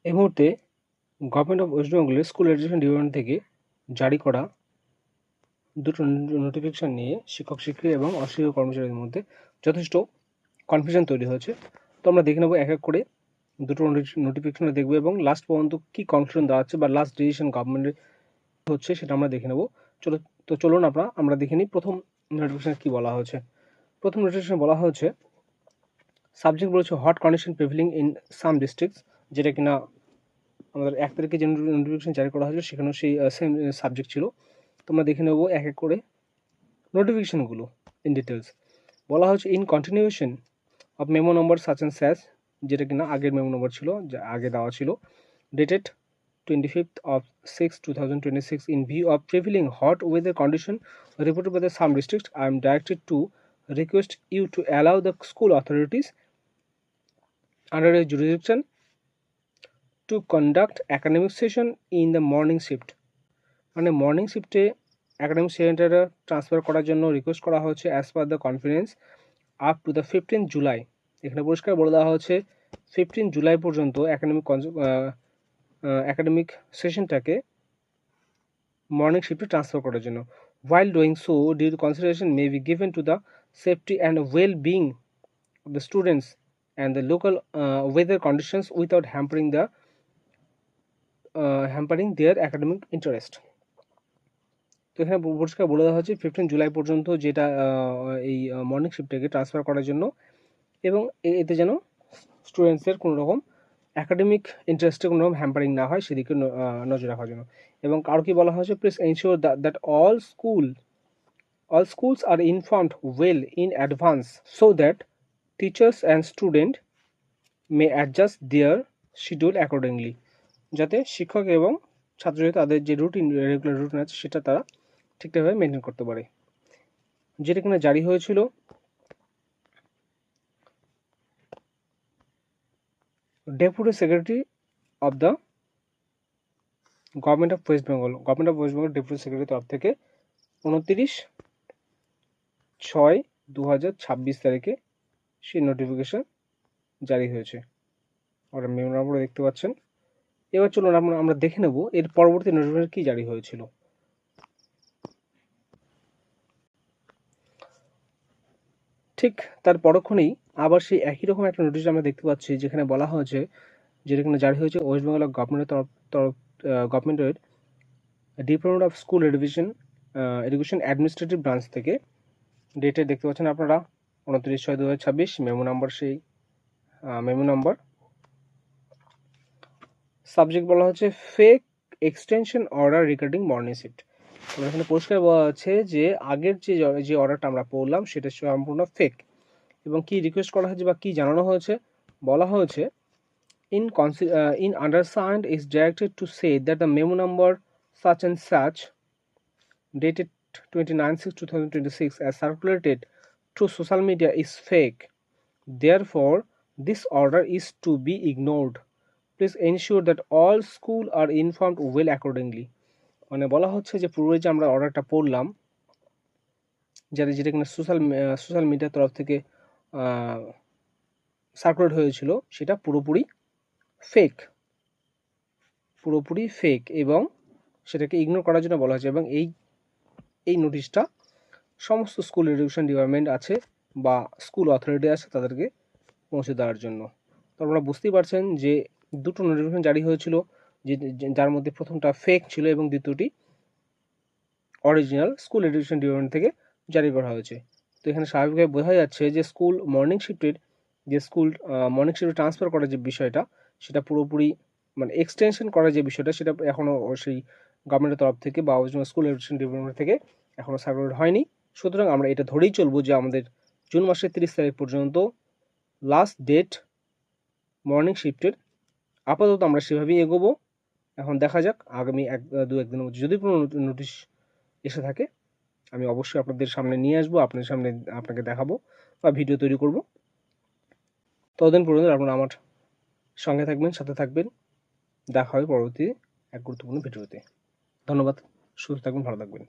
এই মুহূর্তে government of West বেঙ্গলের স্কুল এডুকেশন ডিপার্টমেন্ট থেকে জারি করা দুটো নোটিফিকেশন নিয়ে শিক্ষক শিক্ষিকা এবং অশিক্ষক কর্মচারীদের মধ্যে যথেষ্ট কনফিউশন তৈরি হয়েছে। তো আমরা দেখে নেব এক এক করে দুটো নোটিফিকেশন দেখবো এবং লাস্ট পর্যন্ত কি কনক্লুশন দেওয়া হচ্ছে বা লাস্ট ডিসিশন গভর্নমেন্টের হচ্ছে সেটা আমরা দেখে নেব। চলুন আমরা দেখে নিই প্রথম নোটিফিকেশন কি বলা হয়েছে। প্রথম নোটিফিকেশন বলা হয়েছে সাবজেক্ট বলেছে hot condition prevailing in some districts, যেটা কিনা আমাদের 1 তারিখে যে নোটিফিকেশন জারি করা হয়েছে সেখানেও সেই সেম সাবজেক্ট ছিল। তোমরা দেখে নেব এক এক করে নোটিফিকেশনগুলো ইন ডিটেলস। বলা হচ্ছে in continuation of memo number such and স্যাচ, যেটা কিনা আগের মেমো নম্বর ছিল, যা আগে দেওয়া ছিল, dated 25th of 6 2026 in view of prevailing hot weather condition reported by the some districts, I am directed to request you to allow the school authorities under a jurisdiction to conduct academic session in the morning shift, মানে morning শিফটে academic সেন্টারে transfer করার জন্য request করা হচ্ছে as per the conference up to the 15th July. এখানে পরিষ্কার বলে দেওয়া হচ্ছে 15 জুলাই পর্যন্ত একাডেমিক সেশনটাকে মর্নিং শিফটে ট্রান্সফার করার জন্য। while doing so due consideration may be given to the safety and well-being of the students and the local weather conditions without hampering their academic interest. তো এখানে পরিষ্কার বলে দেওয়া হচ্ছে 15 জুলাই পর্যন্ত যেটা এই মর্নিং শিফটটাকে ট্রান্সফার করার জন্য, এবং এতে যেন স্টুডেন্টসদের কোনো রকম অ্যাকাডেমিক ইন্টারেস্টে কোনো রকম হ্যাম্পারিং না হয় সেদিকে নজর রাখার জন্য। এবং কারো কি বলা হয়েছে, please ensure that all schools are informed well in advance so that teachers and students may adjust their schedule accordingly, যাতে শিক্ষক এবং ছাত্রছাত্রী তাদের যে রেগুলার রুটিন আছে সেটা তারা ঠিকঠাকভাবে মেনটেন করতে পারে। যেটা কিনা জারি হয়েছিল deputy secretary of the government of West Bengal deputy সেক্রেটারির তরফ থেকে 29/6/2026 তারিখে সেই নোটিফিকেশন জারি হয়েছে। আমরা মেমো নম্বর দেখতে পাচ্ছেন। এবার চলুন আমরা দেখে নেব এর পরবর্তী নোটিফিকেশন কি জারি হয়েছিল। ঠিক তার পরক্ষণেই আবার সেই একই রকম একটা নোটিশ আমরা দেখতে পাচ্ছি, যেখানে বলা হয়েছে, যেটা কিনা জারি হয়েছে ওয়েস্ট বেঙ্গল গভর্নমেন্টের department of school education administrative branch থেকে। ডেটে দেখতে পাচ্ছেন আপনারা 29/6/2026, মেমো নাম্বার। সাবজেক্ট বলা হচ্ছে fake extension order regarding morning shift. এখানে পরিষ্কার বলা আছে যে আগের যে অর্ডারটা আমরা পড়লাম সেটা সম্পূর্ণ ফেক, এবং কি রিকোয়েস্ট করা হয়েছে বা কি জানানো হয়েছে, বলা হয়েছে in undersigned is directed to say that the memo number such and such dated 29/6/2026 as circulated through social media is fake. Therefore, this order is to be ignored. Please ensure that all school are informed well accordingly. মানে বলা হচ্ছে যে পূর্বে যে আমরা অর্ডারটা পড়লাম, যেটা কিনা সোশ্যাল মিডিয়ার তরফ থেকে সার্কুলেট হয়েছিল, সেটা পুরোপুরি ফেক এবং সেটাকে ইগনোর করার জন্য বলা হয়েছে। এবং এই নোটিশটা সমস্ত স্কুল এডুকেশন ডিপার্টমেন্ট আছে বা স্কুল অথরিটি আছে তাদেরকে পৌঁছে দেওয়ার জন্য। তো আপনারা বুঝতেই পারছেন যে দুটো নোটিফিকেশন জারি হয়েছিল, যার মধ্যে প্রথমটা ফেক ছিল এবং দ্বিতীয়টি অরিজিনাল স্কুল এডুকেশন ডিপার্টমেন্ট থেকে জারি করা হয়েছে। তো এখানে স্বাভাবিকভাবে বোঝা যাচ্ছে যে মর্নিং শিফটে ট্রান্সফার করার যে বিষয়টা, সেটা পুরোপুরি মানে এক্সটেনশন করার যে বিষয়টা, সেটা এখনও সেই গভর্নমেন্টের তরফ থেকে বা স্কুল এডুকেশন ডিপার্টমেন্ট থেকে এখনও সার্কুলেট হয়নি। সুতরাং আমরা এটা ধরেই চলবো যে আমাদের জুন মাসের 30 তারিখ পর্যন্ত লাস্ট ডেট মর্নিং শিফটের। আপাতত আমরা সেভাবেই এগোবো। এখন দেখা যাক আগামী 1-2 দিনের মধ্যে যদি কোনো নোটিশ এসে থাকে আমি অবশ্যই আপনাদের সামনে নিয়ে আসবো, আপনাকে দেখাবো বা ভিডিও তৈরি করব। ততদিন পর্যন্ত আপনারা আমার সঙ্গে থাকবেন, সাথে থাকবেন। দেখা হবে পরবর্তী এক গুরুত্বপূর্ণ ভিডিওতে। ধন্যবাদ, সুস্থ থাকবেন, ভালো থাকবেন।